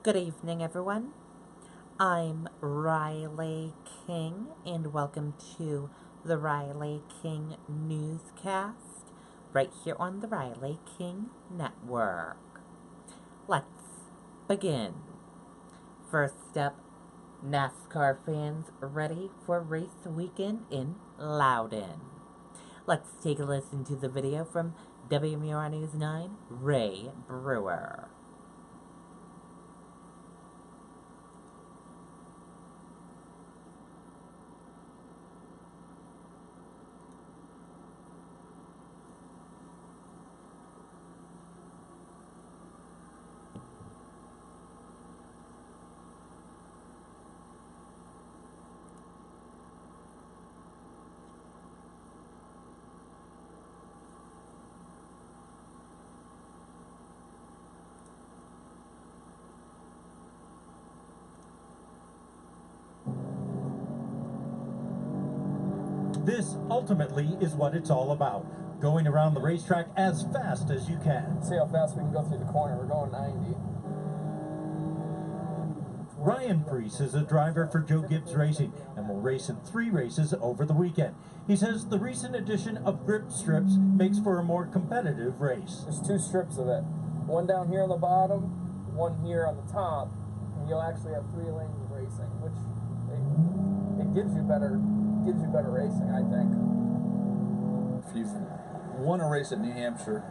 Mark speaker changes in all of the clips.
Speaker 1: Good evening, everyone. I'm Riley King, and welcome to the Riley King Newscast, right here on the Riley King Network. Let's begin. First up, NASCAR fans ready for race weekend in Loudon. Let's take a listen to the video from WMUR News 9, Ray Brewer.
Speaker 2: This ultimately is what it's all about. Going around the racetrack as fast as you can.
Speaker 3: See how fast we can go through the corner. We're going 90.
Speaker 2: Ryan Priest is a driver for Joe Gibbs Racing and will race in 3 races over the weekend. He says the recent addition of grip strips makes for a more competitive race.
Speaker 3: There's 2 strips of it. One down here on the bottom, one here on the top, and you'll actually have 3 lanes of racing, which it gives you better racing, I think.
Speaker 4: If you've won a race at New Hampshire,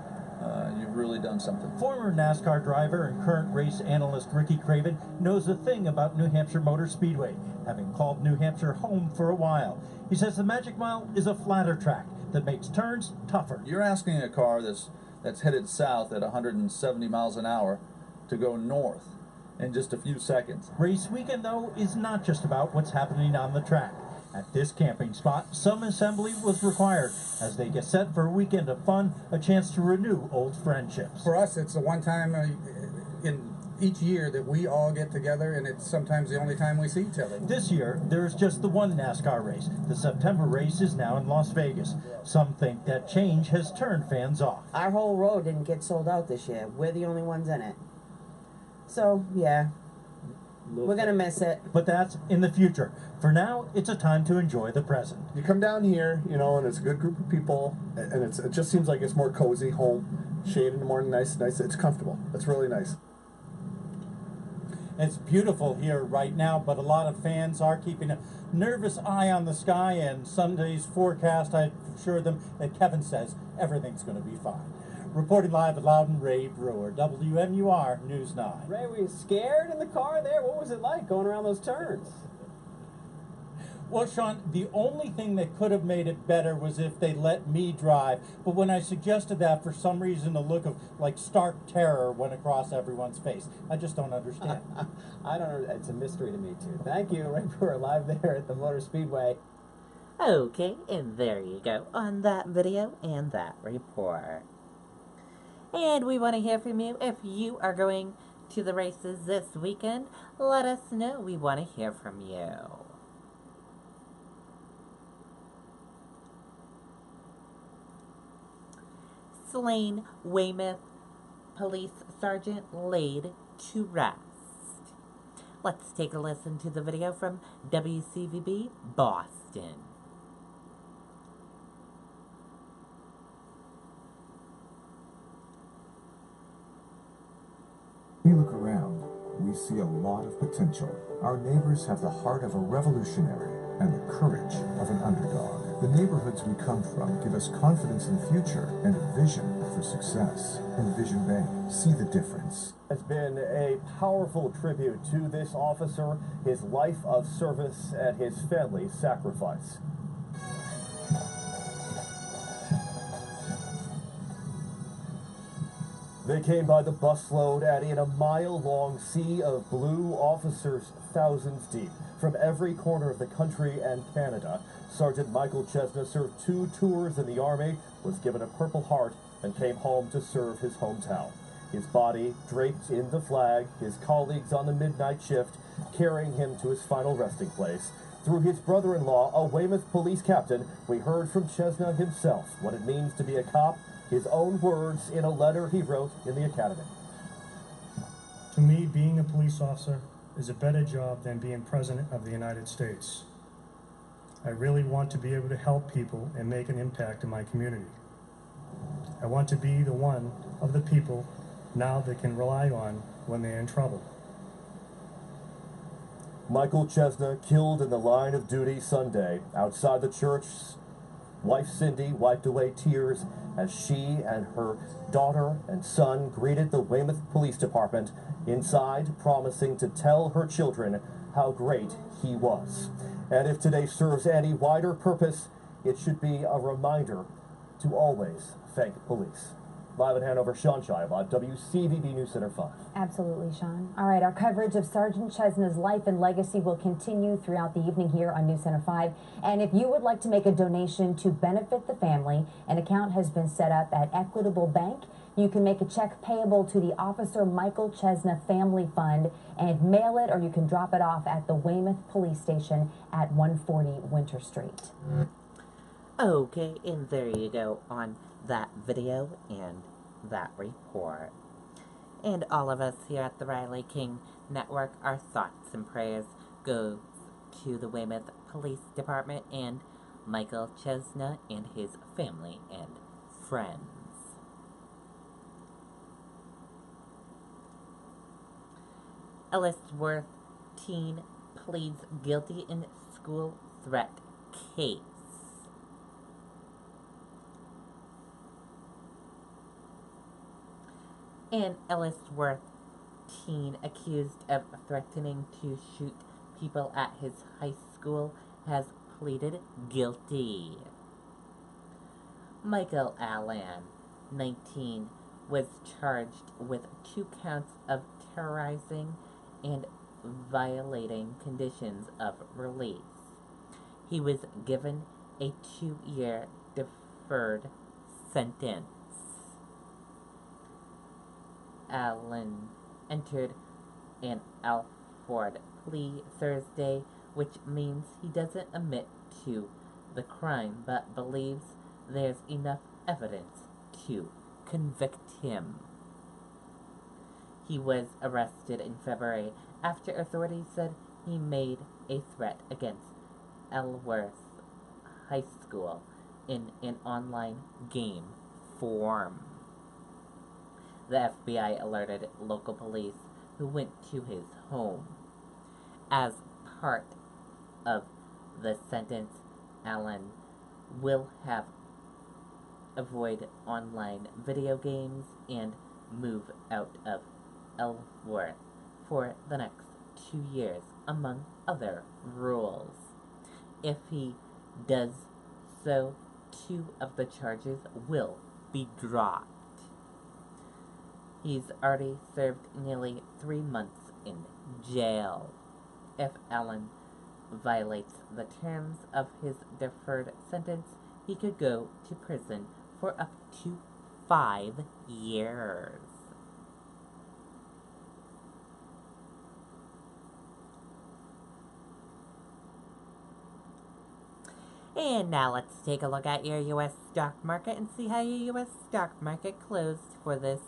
Speaker 4: you've really done something.
Speaker 2: Former NASCAR driver and current race analyst Ricky Craven knows a thing about New Hampshire Motor Speedway, having called New Hampshire home for a while. He says the Magic Mile is a flatter track that makes turns tougher.
Speaker 4: You're asking a car that's headed south at 170 miles an hour to go north in just a few seconds.
Speaker 2: Race weekend, though, is not just about what's happening on the track. At this camping spot, some assembly was required as they get set for a weekend of fun, a chance to renew old friendships.
Speaker 5: For us, it's the one time in each year that we all get together, and it's sometimes the only time we see each other.
Speaker 2: This year, there's just the one NASCAR race. The September race is now in Las Vegas. Some think that change has turned fans off.
Speaker 6: Our whole row didn't get sold out this year. We're the only ones in it. So, yeah. We're going to miss it.
Speaker 2: But that's in the future. For now, it's a time to enjoy the present.
Speaker 7: You come down here, and it's a good group of people, and it just seems like it's more cozy, home, shade in the morning, nice. It's comfortable. It's really nice.
Speaker 2: It's beautiful here right now, but a lot of fans are keeping a nervous eye on the sky, and Sunday's forecast, I assure them that Kevin says everything's going to be fine. Reporting live at Loudon, Ray Brewer, WMUR News 9.
Speaker 8: Ray, were you scared in the car there? What was it like going around those turns?
Speaker 2: Well, Sean, the only thing that could have made it better was if they let me drive. But when I suggested that, for some reason, a look of, stark terror went across everyone's face. I just don't understand.
Speaker 8: I don't know. It's a mystery to me, too. Thank you, Ray Brewer, live there at the Motor Speedway.
Speaker 1: Okay, and there you go on that video and that report. And we want to hear from you. If you are going to the races this weekend, let us know. We want to hear from you. Slain Weymouth Police Sergeant laid to rest. Let's take a listen to the video from WCVB Boston.
Speaker 9: We look around, we see a lot of potential. Our neighbors have the heart of a revolutionary and the courage of an underdog. The neighborhoods we come from give us confidence in the future and a vision for success. Envision Bank, see the difference.
Speaker 10: It's been a powerful tribute to this officer, his life of service, and his family's sacrifice. They came by the busload, adding a mile-long sea of blue, officers thousands deep. From every corner of the country and Canada, Sergeant Michael Chesna served 2 tours in the Army, was given a Purple Heart, and came home to serve his hometown. His body draped in the flag, his colleagues on the midnight shift, carrying him to his final resting place. Through his brother-in-law, a Weymouth police captain, we heard from Chesna himself what it means to be a cop, his own words in a letter he wrote in the academy.
Speaker 11: To me, being a police officer is a better job than being President of the United States. I really want to be able to help people and make an impact in my community. I want to be the one of the people now they can rely on when they're in trouble.
Speaker 10: Michael Chesna killed in the line of duty Sunday outside the church. Wife Cindy wiped away tears as she and her daughter and son greeted the Weymouth Police Department inside, promising to tell her children how great he was. And if today serves any wider purpose, it should be a reminder to always thank police. Live in Hanover, Sean Shive on WCVB News Center 5.
Speaker 12: Absolutely, Sean. All right, our coverage of Sergeant Chesna's life and legacy will continue throughout the evening here on News Center 5. And if you would like to make a donation to benefit the family, an account has been set up at Equitable Bank. You can make a check payable to the Officer Michael Chesna Family Fund and mail it, or you can drop it off at the Weymouth Police Station at 140 Winter Street.
Speaker 1: Okay, and there you go on that video and that report. And all of us here at the Riley King Network, our thoughts and prayers go to the Weymouth Police Department and Michael Chesna and his family and friends. Ellsworth teen pleads guilty in school threat case. An Ellsworth teen accused of threatening to shoot people at his high school has pleaded guilty. Michael Allen, 19, was charged with 2 counts of terrorizing and violating conditions of release. He was given a 2-year deferred sentence. Allen entered an Alford plea Thursday, which means he doesn't admit to the crime but believes there's enough evidence to convict him. He was arrested in February after authorities said he made a threat against Ellsworth High School in an online game form. The FBI alerted local police who went to his home. As part of the sentence, Allen will have avoid online video games and move out of Ellsworth for the next 2 years, among other rules. If he does so, 2 of the charges will be dropped. He's already served nearly 3 months in jail. If Allen violates the terms of his deferred sentence, he could go to prison for up to 5 years. And now let's take a look at your U.S. stock market and see how your U.S. stock market closed for this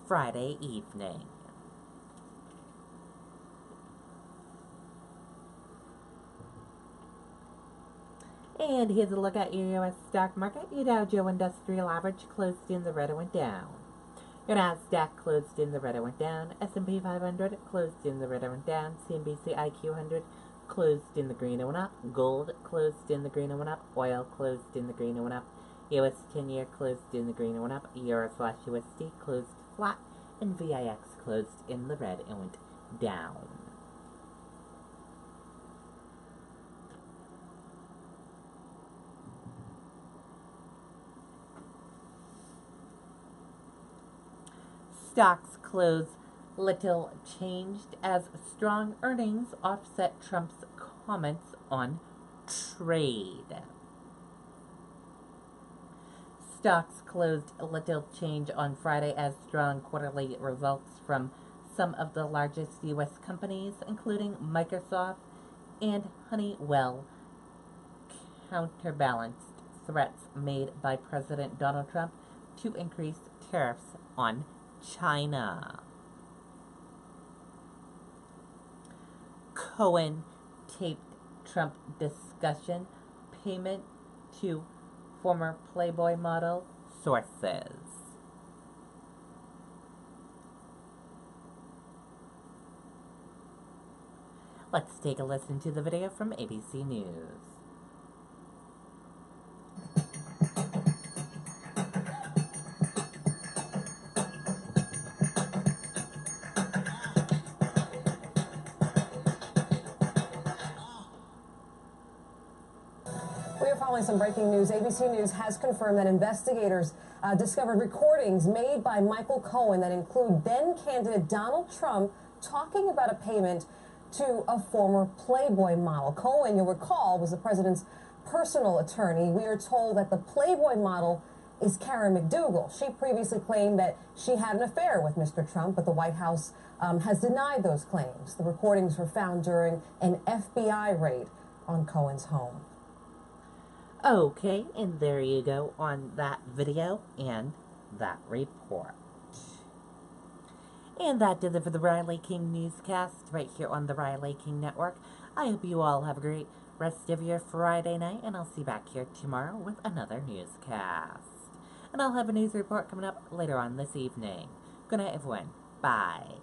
Speaker 1: Friday evening. And here's a look at your U.S. stock market. Your Dow Jones Industrial Average closed in the red and went down. Your Nasdaq closed in the red and went down. S&P 500 closed in the red and went down. CNBC IQ 100 closed in the green and went up. Gold closed in the green and went up. Oil closed in the green and went up. US 10-year closed in the green and went up. Euro/USD closed flat. And VIX closed in the red and went down. Stocks close little changed as strong earnings offset Trump's comments on trade. Stocks closed little change on Friday as strong quarterly results from some of the largest U.S. companies, including Microsoft and Honeywell, counterbalanced threats made by President Donald Trump to increase tariffs on China. Cohen taped Trump discussion, payment to former Playboy model, sources. Let's take a listen to the video from ABC News.
Speaker 13: We are following some breaking news. ABC News has confirmed that investigators discovered recordings made by Michael Cohen that include then-candidate Donald Trump talking about a payment to a former Playboy model. Cohen, you'll recall, was the president's personal attorney. We are told that the Playboy model is Karen McDougal. She previously claimed that she had an affair with Mr. Trump, but the White House has denied those claims. The recordings were found during an FBI raid on Cohen's home.
Speaker 1: Okay, and there you go on that video and that report. And that does it for the Riley King Newscast right here on the Riley King Network. I hope you all have a great rest of your Friday night, and I'll see you back here tomorrow with another newscast. And I'll have a news report coming up later on this evening. Good night, everyone. Bye.